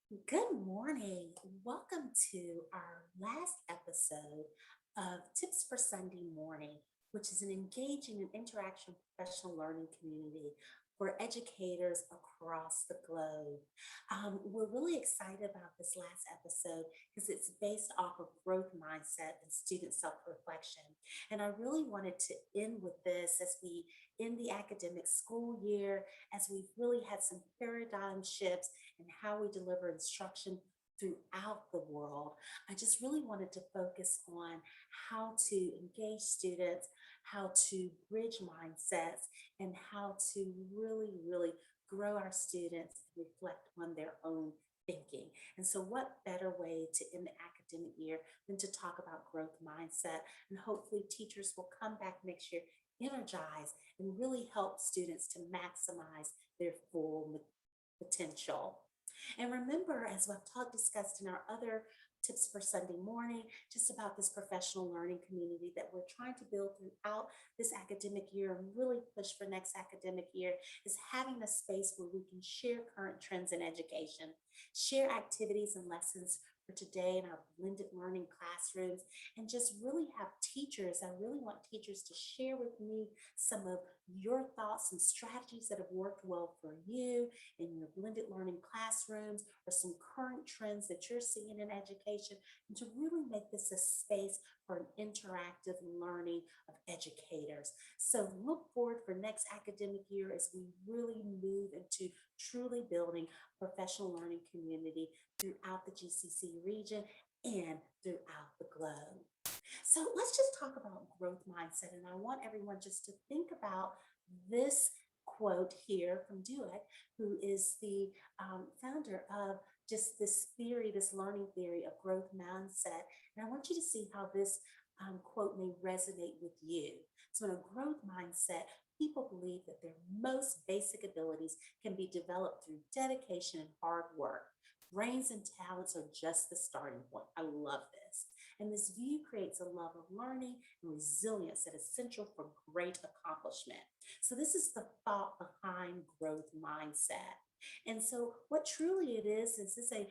Good morning. Welcome to our last episode of Tips for Sunday Morning, which is an engaging and interaction professional learning community for educators across the globe. We're really excited about this last episode because it's based off of growth mindset and student self reflection. And I really wanted to end with this as we end the academic school year, as we've really had some paradigm shifts and how we deliver instruction throughout the world. I just really wanted to focus on how to engage students, how to bridge mindsets, and how to really grow our students and reflect on their own thinking. And so, what better way to end the academic year than to talk about growth mindset? And hopefully, teachers will come back next year energized and really help students to maximize their full potential. And remember, as we've discussed in our other tips for Sunday morning, just about this professional learning community that we're trying to build throughout this academic year and really push for next academic year is having a space where we can share current trends in education, share activities and lessons for today in our blended learning classrooms, and just really have teachers. I really want teachers to share with me some of your thoughts and strategies that have worked well for you in your blended learning classrooms or some current trends that you're seeing in education, and to really make this a space for an interactive learning of educators. So look forward for next academic year as we really move into truly building a professional learning community throughout the GCC region and throughout the globe. So let's just talk about growth mindset. And I want everyone just to think about this quote here from Dweck, who is the founder of just this theory, this learning theory of growth mindset. And I want you to see how this quote may resonate with you. So, in a growth mindset, people believe that their most basic abilities can be developed through dedication and hard work. Brains and talents are just the starting point. I love this. And this view creates a love of learning and resilience that is essential for great accomplishment. So, this is the thought behind growth mindset. And so, what truly it is this a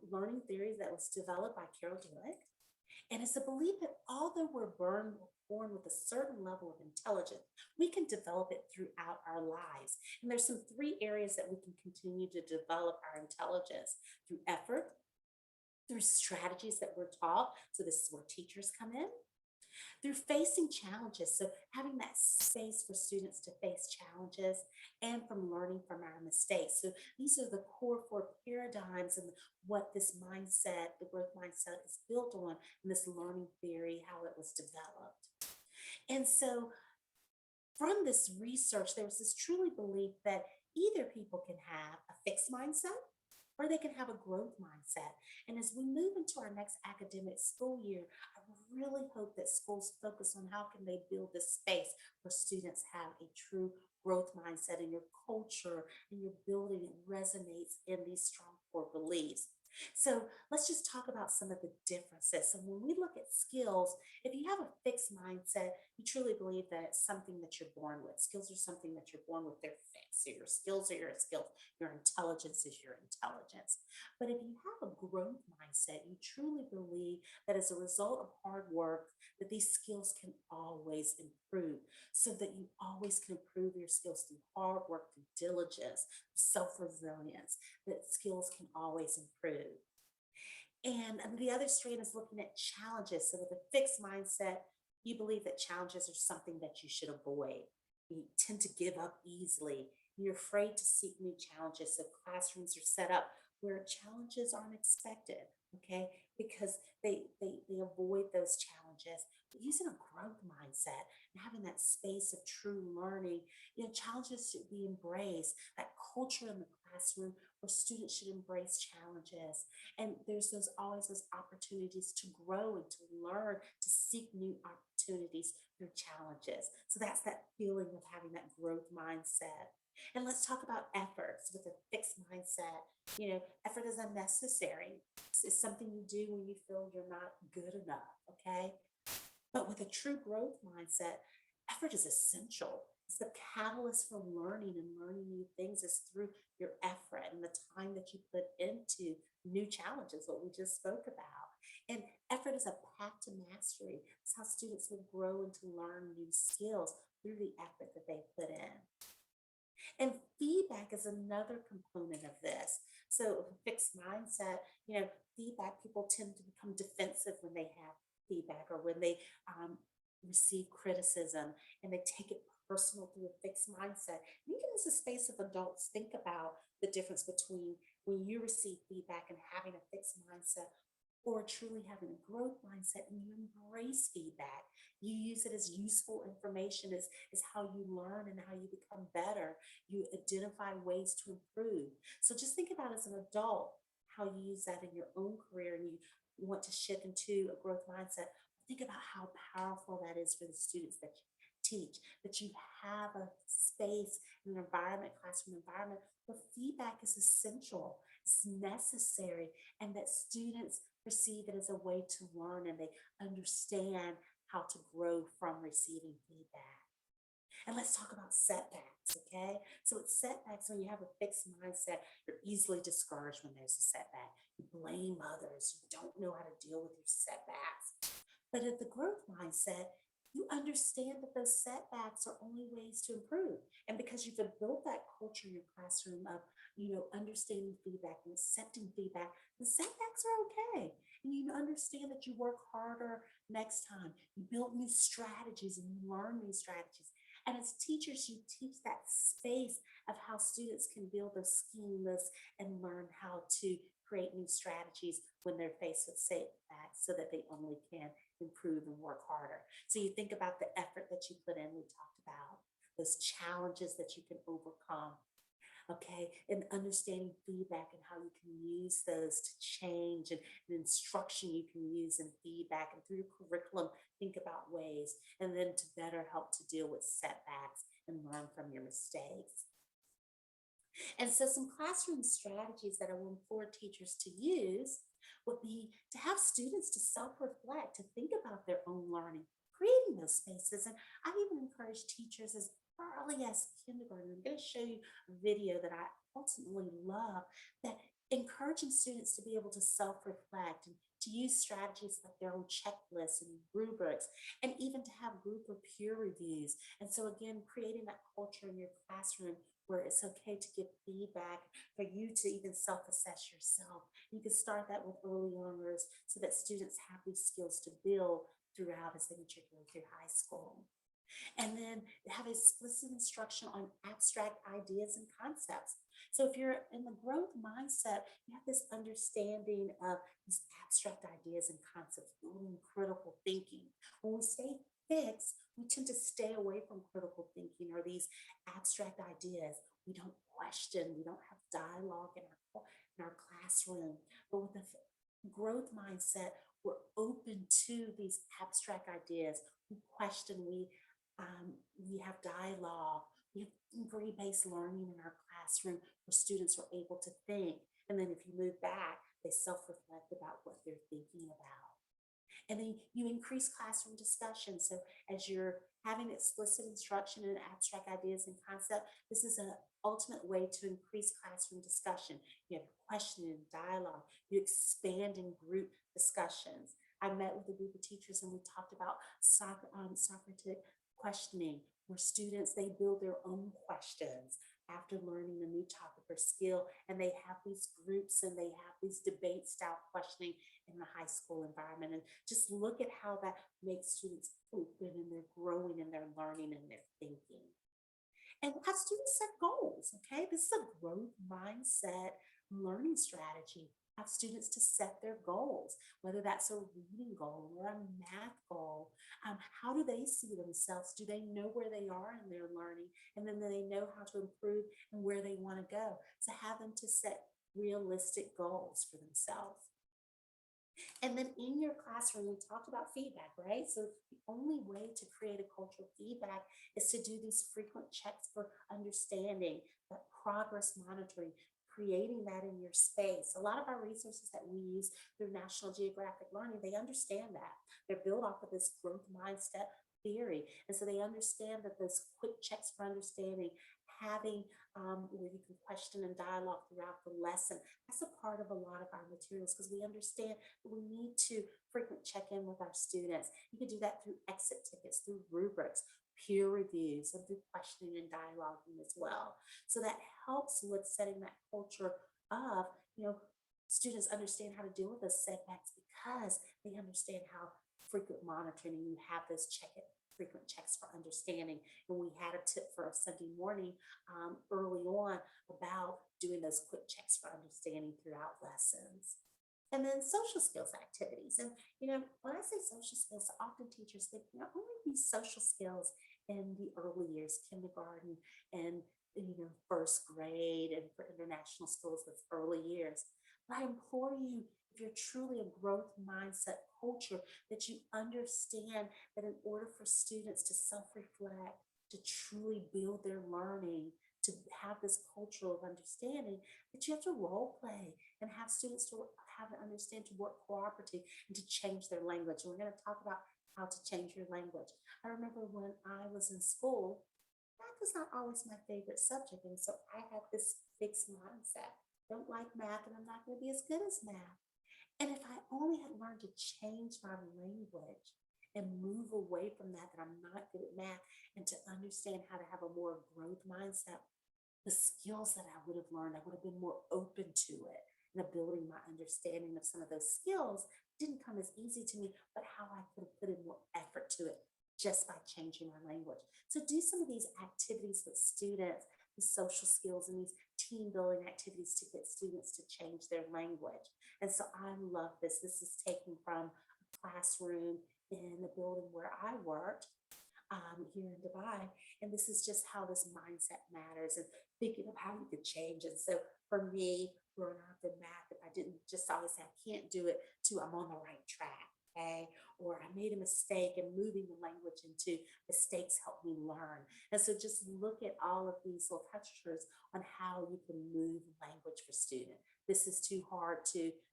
learning theory that was developed by Carol Dweck. And it's a belief that although born with a certain level of intelligence, we can develop it throughout our lives. And there's some three areas that we can continue to develop our intelligence through effort, through strategies that we're taught. So this is where teachers come in, through facing challenges. So having that space for students to face challenges and from learning from our mistakes. So these are the core four paradigms and what this mindset, the growth mindset is built on in this learning theory, how it was developed. And so from this research, there was this truly belief that either people can have a fixed mindset or they can have a growth mindset. And as we move into our next academic school year, I really hope that schools focus on how can they build this space where students have a true growth mindset and your culture and your building it resonates in these strong core beliefs. So let's just talk about some of the differences. So when we look at skills, if you have a fixed mindset, you truly believe that it's something that you're born with. Skills are something that you're born with. They're fixed. So your skills are your skills. Your intelligence is your intelligence. But if you have a growth mindset, you truly believe that as a result of hard work, that these skills can always improve, so that you always can improve your skills through hard work, through diligence, self-resilience, that skills can always improve. And the other strand is looking at challenges. So, with a fixed mindset, you believe that challenges are something that you should avoid. You tend to give up easily. You're afraid to seek new challenges. So, classrooms are set up where challenges aren't expected, okay? Because they avoid those challenges. But using a growth mindset and having that space of true learning, challenges should be embraced. That culture in the classroom where students should embrace challenges, and there's those always those opportunities to grow and to learn, to seek new opportunities through challenges. So that's that feeling of having that growth mindset. And let's talk about efforts with a fixed mindset. Effort is unnecessary. It's something you do when you feel you're not good enough, okay? But with a true growth mindset, effort is essential. It's the catalyst for learning and learning new things is through your effort and the time that you put into new challenges, what we just spoke about. And effort is a path to mastery. It's how students will grow and to learn new skills through the effort that they put in. And feedback is another component of this. So fixed mindset, feedback, people tend to become defensive when they have feedback or when they receive criticism and they take it personal through a fixed mindset. And even as a space of adults, think about the difference between when you receive feedback and having a fixed mindset or truly having a growth mindset and you embrace feedback. You use it as useful information, is how you learn and how you become better. You identify ways to improve. So just think about as an adult how you use that in your own career and you want to shift into a growth mindset. Think about how powerful that is for the students that you teach, that you have a space, an environment, classroom environment where feedback is essential, it's necessary, and that students perceive it as a way to learn and they understand how to grow from receiving feedback. And let's talk about setbacks, okay? So with setbacks, when you have a fixed mindset, you're easily discouraged when there's a setback. You blame others, you don't know how to deal with your setbacks. But at the growth mindset, you understand that those setbacks are only ways to improve. And because you've built that culture in your classroom of, understanding feedback and accepting feedback, the setbacks are okay. And you understand that you work harder next time. You build new strategies and you learn new strategies. And as teachers, you teach that space of how students can build those schemas and learn how to create new strategies when they're faced with setbacks so that they only can improve and work harder. So you think about the effort that you put in, we talked about those challenges that you can overcome. Okay, and understanding feedback and how you can use those to change and instruction you can use in feedback and through your curriculum, think about ways and then to better help to deal with setbacks and learn from your mistakes. And so some classroom strategies that I will implore teachers to use would be to have students to self-reflect, to think about their own learning, creating those spaces. And I even encourage teachers as early as kindergarten. I'm going to show you a video that I ultimately love that encouraging students to be able to self-reflect and to use strategies like their own checklists and rubrics, and even to have group or peer reviews. And so again, creating that culture in your classroom where it's okay to give feedback, for you to even self-assess yourself. You can start that with early learners so that students have these skills to build throughout as they matriculate through high school. And then have explicit instruction on abstract ideas and concepts. So if you're in the growth mindset, you have this understanding of these abstract ideas and concepts, building critical thinking. When we stay fixed, we tend to stay away from critical thinking or these abstract ideas. We don't question, we don't have dialogue in our classroom. But with the growth mindset, we're open to these abstract ideas. We question, we have dialogue, we have inquiry-based learning in our classroom where students are able to think. And then if you move back, they self-reflect about what they're thinking about. And then you increase classroom discussion. So as you're having explicit instruction and abstract ideas and concept, this is an ultimate way to increase classroom discussion. You have questioning and dialogue. You expand in group discussions. I met with a group of teachers and we talked about Socratic questioning, where students, they build their own questions after learning a new topic or skill, and they have these groups and they have these debate style questioning in the high school environment. And just look at how that makes students open and they're growing and they're learning and they're thinking. And have students set goals, okay? This is a growth mindset learning strategy. Have students to set their goals, whether that's a reading goal or a math goal. How do they see themselves? Do they know where they are in their learning? And then they know how to improve and where they want to go. So have them to set realistic goals for themselves. And then in your classroom, we talked about feedback, right? So the only way to create a culture of feedback is to do these frequent checks for understanding, that progress monitoring, creating that in your space. A lot of our resources that we use through National Geographic Learning, they understand that. They're built off of this growth mindset theory. And so they understand that those quick checks for understanding having where you can question and dialogue throughout the lesson. That's a part of a lot of our materials because we understand that we need to frequent check in with our students. You can do that through exit tickets, through rubrics, peer reviews, and through questioning and dialoguing as well. So that helps with setting that culture of, students understand how to deal with those setbacks because they understand how frequent monitoring and you have those frequent checks for understanding. And we had a tip for a Sunday morning early on about doing those quick checks for understanding throughout lessons. And then social skills activities. And, when I say social skills, often teachers think, only these social skills in the early years, kindergarten and, first grade, and for international schools, that's early years. But I implore you, if you're truly a growth mindset culture, that you understand that in order for students to self-reflect, to truly build their learning, to have this culture of understanding, that you have to role play and have students to have to understand to work cooperatively and to change their language. And we're going to talk about how to change your language. I remember when I was in school, math was not always my favorite subject. And so I had this fixed mindset. Don't like math and I'm not going to be as good as math. And if I only had learned to change my language and move away from that I'm not good at math, and to understand how to have a more growth mindset, the skills that I would have learned, I would have been more open to it. And building my understanding of some of those skills didn't come as easy to me, but how I could have put in more effort to it just by changing my language. So do some of these activities with students, these social skills and these team building activities to get students to change their language. And so I love this. This is taken from a classroom in the building where I worked here in Dubai. And this is just how this mindset matters and thinking of how you could change. And so for me, growing up in math, if I didn't just always say I can't do it, to I'm on the right track. Okay. Or I made a mistake, and moving the language into mistakes help me learn. And so just look at all of these little textures on how you can move language for students. This is too hard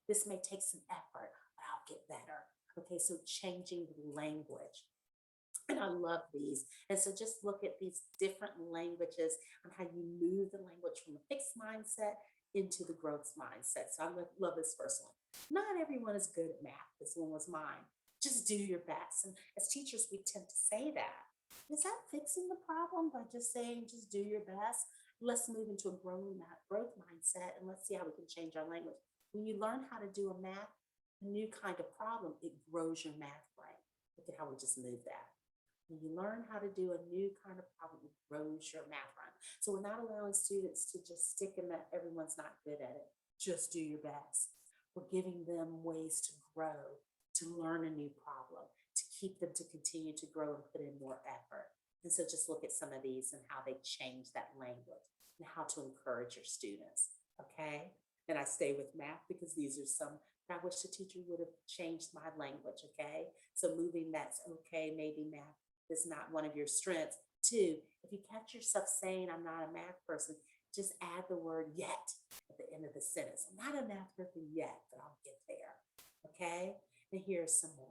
this may take some effort, but I'll get better. Okay. So changing the language. And I love these. And so just look at these different languages and how you move the language from a fixed mindset into the growth mindset. So I love this first one. Not everyone is good at math. This one was mine. Just do your best. And as teachers, we tend to say that. Is that fixing the problem by just saying, just do your best? Let's move into a growth mindset and let's see how we can change our language. When you learn how to do a new kind of problem, it grows your math brain. Look at how we just moved that. When you learn how to do a new kind of problem, it grows your math run. So we're not allowing students to just stick in that everyone's not good at it. Just do your best. We're giving them ways to grow, to learn a new problem, to keep them to continue to grow and put in more effort. And so just look at some of these and how they change that language and how to encourage your students. Okay. And I stay with math because these are some I wish the teacher would have changed my language. Okay. So moving that's okay. Maybe math is not one of your strengths. Two, if you catch yourself saying, I'm not a math person, just add the word yet at the end of the sentence. I'm not a math person yet, but I'll get there. Okay. And here's some more.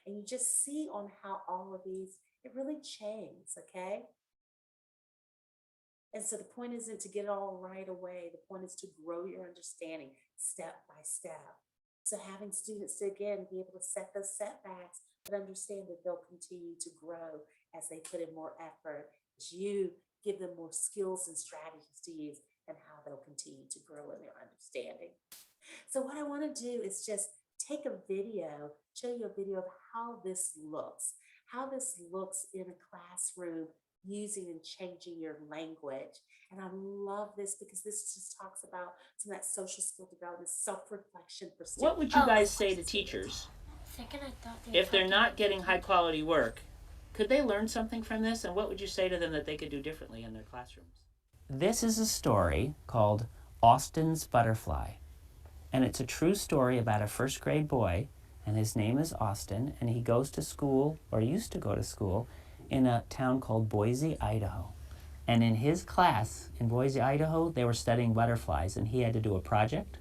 And you just see on how all of these, it really changes. Okay. And so the point isn't to get it all right away. The point is to grow your understanding step by step. So having students to, again, be able to set those setbacks, but understand that they'll continue to grow as they put in more effort, as you give them more skills and strategies to use, and how they'll continue to grow in their understanding. So what I want to do is just take a video, show you a video of how this looks in a classroom using and changing your language. And I love this because this just talks about some of that social skill development, self-reflection for students. What would you guys say to teachers if they're not getting high quality work? Could they learn something from this? And what would you say to them that they could do differently in their classrooms? This is a story called Austin's Butterfly. And it's a true story about a first grade boy, and his name is Austin, and he goes to school, or used to go to school, in a town called Boise, Idaho. And in his class in Boise, Idaho, they were studying butterflies, and he had to do a project.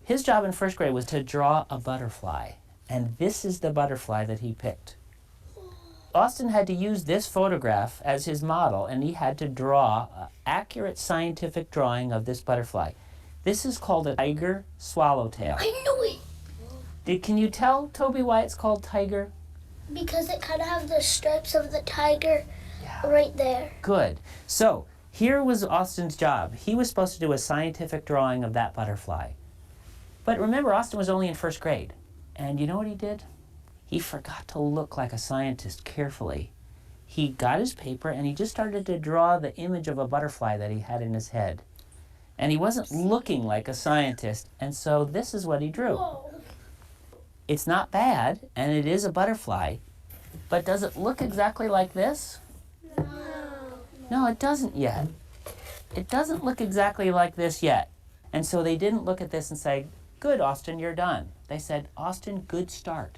His job in first grade was to draw a butterfly, and this is the butterfly that he picked. Austin had to use this photograph as his model, and he had to draw an accurate scientific drawing of this butterfly. This is called a tiger swallowtail. I knew it! Can you tell, Toby, why it's called tiger? Because it kind of has the stripes of the tiger right there. Good. So here was Austin's job. He was supposed to do a scientific drawing of that butterfly. But remember, Austin was only in first grade. And you know what he did? He forgot to look like a scientist carefully. He got his paper and he just started to draw the image of a butterfly that he had in his head. And he wasn't looking like a scientist, and so this is what he drew. Whoa. It's not bad, and it is a butterfly, but does it look exactly like this? No, it doesn't yet. It doesn't look exactly like this yet. And so they didn't look at this and say, good, Austin, you're done. They said, Austin, good start.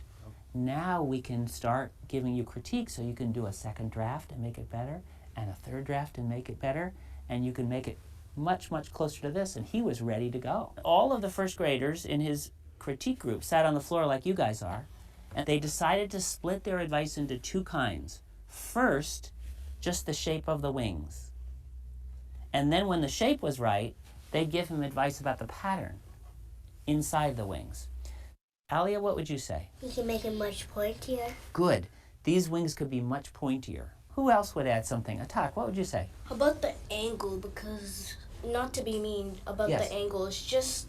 Now we can start giving you critique so you can do a second draft and make it better, and a third draft and make it better, and you can make it much, much closer to this. And he was ready to go. All of the first graders in his critique group sat on the floor like you guys are, and they decided to split their advice into two kinds. First, just the shape of the wings. And then when the shape was right, they'd give him advice about the pattern inside the wings. Alia, what would you say? You can make it much pointier. Good. These wings could be much pointier. Who else would add something? Atak, what would you say? How about the angle? Because, not to be mean about Yes. the angle, it's just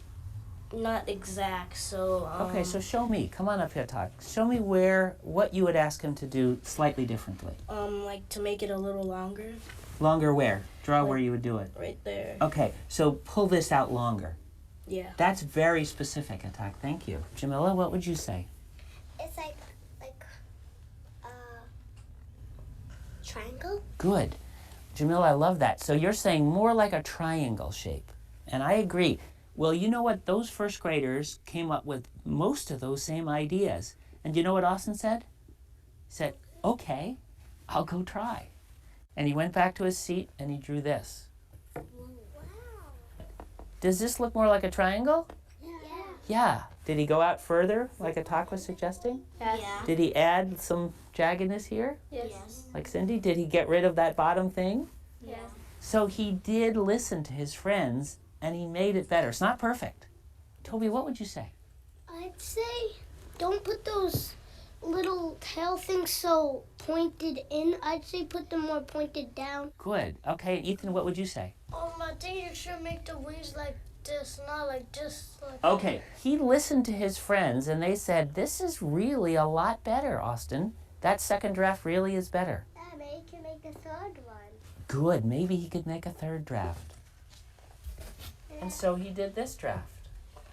not exact, so... Okay, so show me. Come on up here, Atak. Show me what you would ask him to do slightly differently. like, to make it a little longer, Longer where? Draw where you would do it. right there. Okay, so pull this out longer. Yeah. That's very specific, Atak. Thank you. Jamila, what would you say? It's like triangle. Good. Jamila, I love that. So you're saying more like a triangle shape. And I agree. Well, you know what? Those first graders came up with most of those same ideas. And you know what Austin said? He said, okay, I'll go try. And he went back to his seat and he drew this. Wow. Does this look more like a triangle? Yeah. Yeah. Did he go out further, like Atak was suggesting? Yes. Yeah. Did he add some jaggedness here, Yes. like Cindy? Did he get rid of that bottom thing? Yes. So he did listen to his friends, and he made it better. It's not perfect. Toby, what would you say? I'd say don't put those little tail things so pointed in. I'd say put them more pointed down. Good. Okay, Ethan, what would you say? I think you should make the wings like this, not like this. Okay, he listened to his friends, and they said, this is really a lot better, Austin. That second draft really is better. Maybe you can make a third one. Good. Maybe he could make a third draft. And so he did this draft.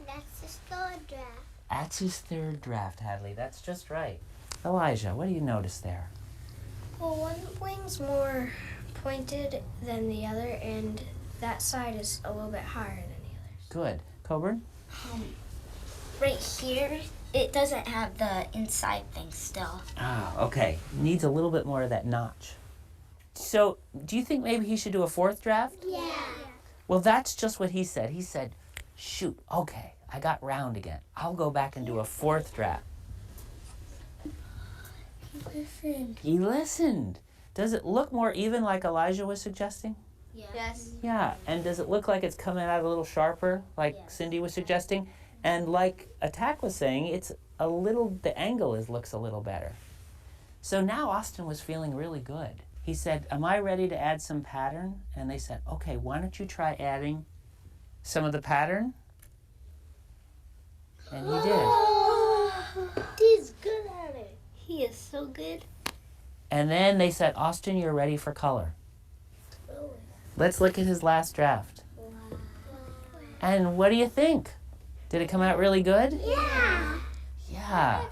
That's his third draft. That's his third draft, Hadley. That's just right. Elijah, what do you notice there? Well, one wing's more pointed than the other, and that side is a little bit higher than the others. Good. Coburn? Right here, it doesn't have the inside thing still. Ah, okay. Needs a little bit more of that notch. So, do you think maybe he should do a fourth draft? Yeah. Well, that's just what he said. He said, shoot, okay, I got round again. I'll go back and do a fourth draft. He listened. Does it look more even like Elijah was suggesting? Yes. Yeah, and does it look like it's coming out a little sharper, like Cindy was suggesting? And like Attack was saying, the angle looks a little better. So now Austin was feeling really good. He said, am I ready to add some pattern? And they said, okay, why don't you try adding some of the pattern? And he did. He's good at it. He is so good. And then they said, Austin, you're ready for color. Let's look at his last draft. And what do you think? Did it come out really good? Yeah. Yeah.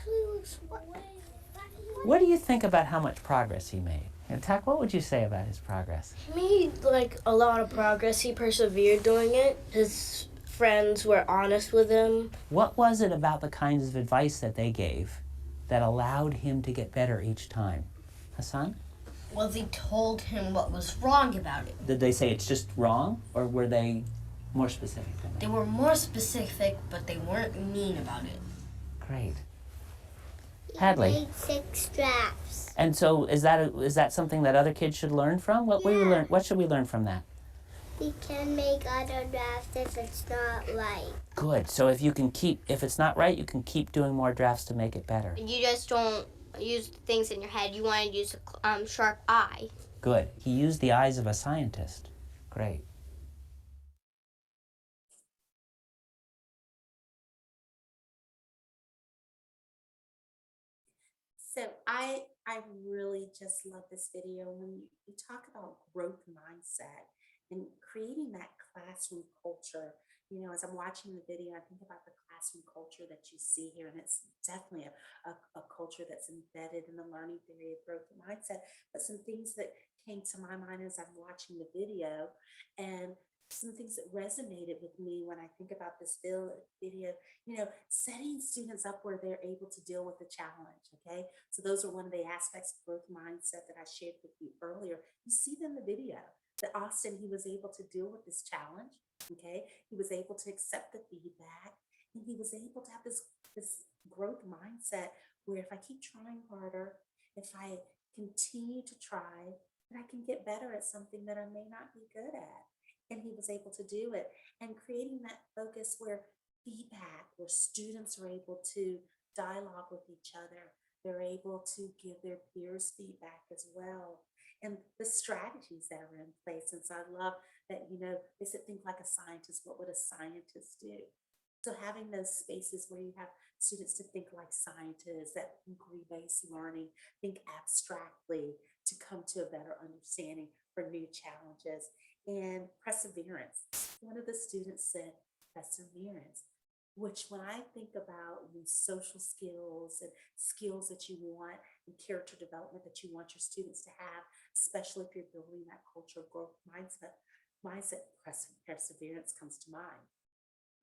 What do you think about how much progress he made? And Tak, what would you say about his progress? He made, like, a lot of progress. He persevered doing it. His friends were honest with him. What was it about the kinds of advice that they gave that allowed him to get better each time? Hassan? Well, they told him what was wrong about it. Did they say it's just wrong, or were they more specific than that? They were more specific, but they weren't mean about it. Great. Hadley. He made 6 drafts. And so is that something that other kids should learn from? What should we learn from that? We can make other drafts if it's not right. Good. So if it's not right, you can keep doing more drafts to make it better. You just don't use things in your head. You want to use a sharp eye. Good. He used the eyes of a scientist. Great. So I really just love this video when you talk about growth mindset and creating that classroom culture. You know, as I'm watching the video, I think about the classroom culture that you see here, and it's definitely a culture that's embedded in the learning theory of growth mindset. But some things that came to my mind as I'm watching the video, and some things that resonated with me when I think about this video, you know, setting students up where they're able to deal with the challenge, okay? So those are one of the aspects of growth mindset that I shared with you earlier. You see them in the video that Austin, he was able to deal with this challenge, okay? He was able to accept the feedback, and he was able to have this growth mindset where if I keep trying harder, if I continue to try, then I can get better at something that I may not be good at. And he was able to do it, and creating that focus where feedback, where students are able to dialogue with each other. They're able to give their peers feedback as well. And the strategies that are in place. And so I love that, you know, they said think like a scientist. What would a scientist do? So having those spaces where you have students to think like scientists, that inquiry-based learning, think abstractly to come to a better understanding for new challenges, and perseverance. One of the students said perseverance, which when I think about these social skills and skills that you want and character development that you want your students to have, especially if you're building that culture of growth mindset, perseverance comes to mind.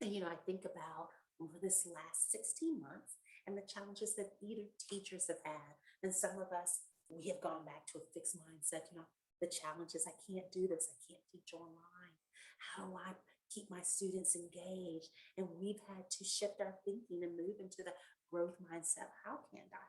And, you know, I think about over this last 16 months and the challenges that either teachers have had. And some of us, we have gone back to a fixed mindset, you know, the challenges, I can't do this, I can't teach online. How do I keep my students engaged? And we've had to shift our thinking and move into the growth mindset. How can I?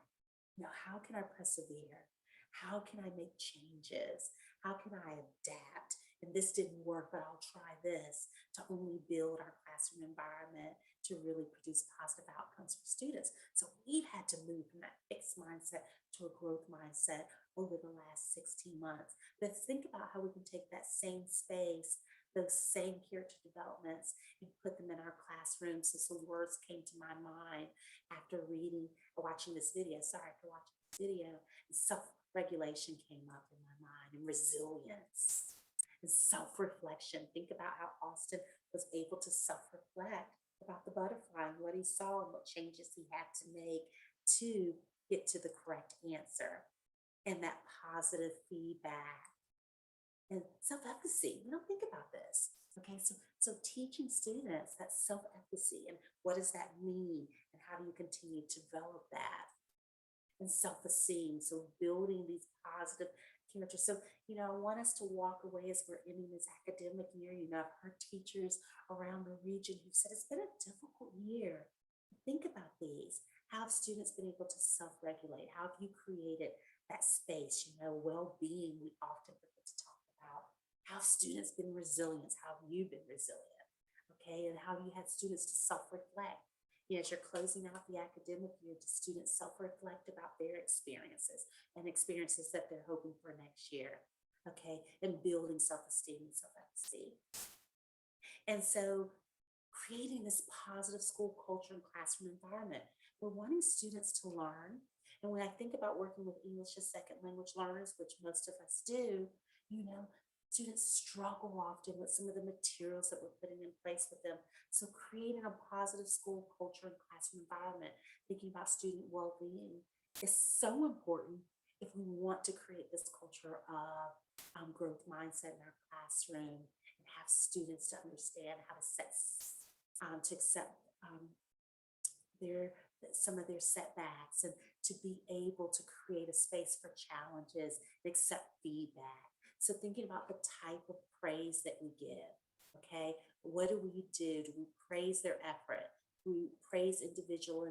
You know, how can I persevere? How can I make changes? How can I adapt? And this didn't work, but I'll try this to only build our classroom environment to really produce positive outcomes for students. So we've had to move from that fixed mindset to a growth mindset over the last 16 months. But think about how we can take that same space, those same character developments, and put them in our classrooms. So some words came to my mind after watching this video. Sorry, after watching this video, self-regulation came up in my mind, and resilience and self-reflection. Think about how Austin was able to self-reflect about the butterfly and what he saw and what changes he had to make to get to the correct answer, and that positive feedback and self-efficacy. We don't think about this. Okay, so teaching students that self-efficacy and what does that mean, and how do you continue to develop that? And self-esteem, so building these positive characters. So, you know, I want us to walk away as we're ending this academic year. You know, I've heard teachers around the region who said it's been a difficult year. Think about these. How have students been able to self-regulate? How have you created that space? You know, well-being, we often forget to talk about. How have students been resilient? How have you been resilient? Okay, and how have you had students to self-reflect? You know, as you're closing out the academic year, do students self-reflect about their experiences and experiences that they're hoping for next year? Okay, and building self-esteem and self-efficacy. And so creating this positive school culture and classroom environment. We're wanting students to learn. And when I think about working with English as second language learners, which most of us do, you know, students struggle often with some of the materials that we're putting in place with them. So creating a positive school culture and classroom environment, thinking about student well-being is so important if we want to create this culture of growth mindset in our classroom and have students to understand how to accept some of their setbacks, and to be able to create a space for challenges and accept feedback. So thinking about the type of praise that we give, okay? What do we do? Do we praise their effort? Do we praise individual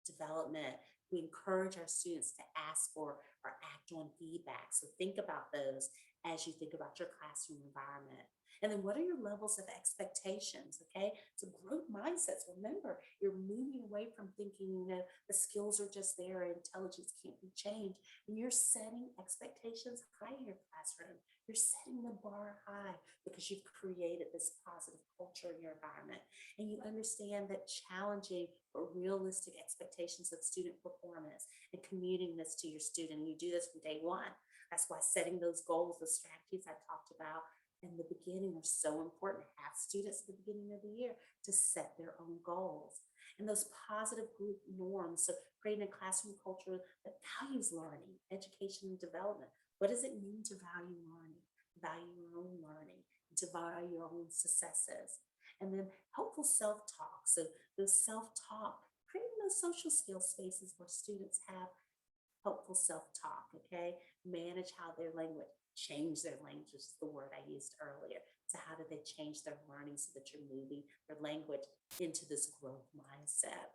development? We encourage our students to ask for or act on feedback. So think about those as you think about your classroom environment. And then what are your levels of expectations? Okay, so growth mindsets. Remember, you're moving away from thinking, the skills are just there, intelligence can't be changed. And you're setting expectations high in your classroom. You're setting the bar high because you've created this positive culture in your environment. And you understand that challenging but realistic expectations of student performance and communicating this to your student. And you do this from day one. That's why setting those goals, the strategies I talked about in the beginning are so important. Have students at the beginning of the year to set their own goals. And those positive group norms, so creating a classroom culture that values learning, education, and development. What does it mean to value learning, value your own learning, to value your own successes? And then helpful self-talk. So those self-talk, creating those social skill spaces where students have helpful self-talk, okay? Manage how their language, change their language, which is the word I used earlier. So how do they change their learning so that you're moving their language into this growth mindset?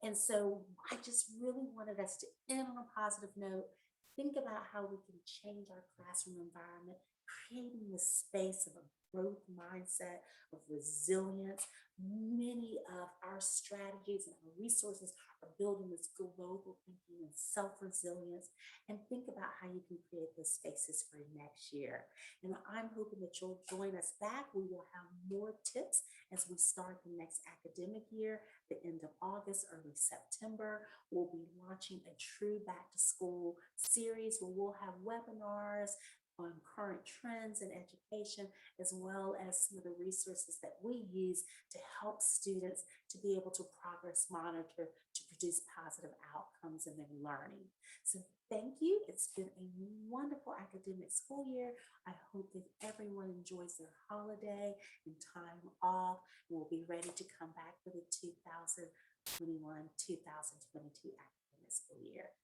And so I just really wanted us to end on a positive note. Think about how we can change our classroom environment, creating the space of a growth mindset, of resilience. Many of our strategies and our resources are building this global thinking and self-resilience. And think about how you can create those spaces for next year. And I'm hoping that you'll join us back. We will have more tips as we start the next academic year, the end of August, early September. We'll be launching a true back to school series where we'll have webinars on current trends in education, as well as some of the resources that we use to help students to be able to progress monitor to produce positive outcomes in their learning. So thank you. It's been a wonderful academic school year. I hope that everyone enjoys their holiday and time off. We'll be ready to come back for the 2021-2022 academic school year.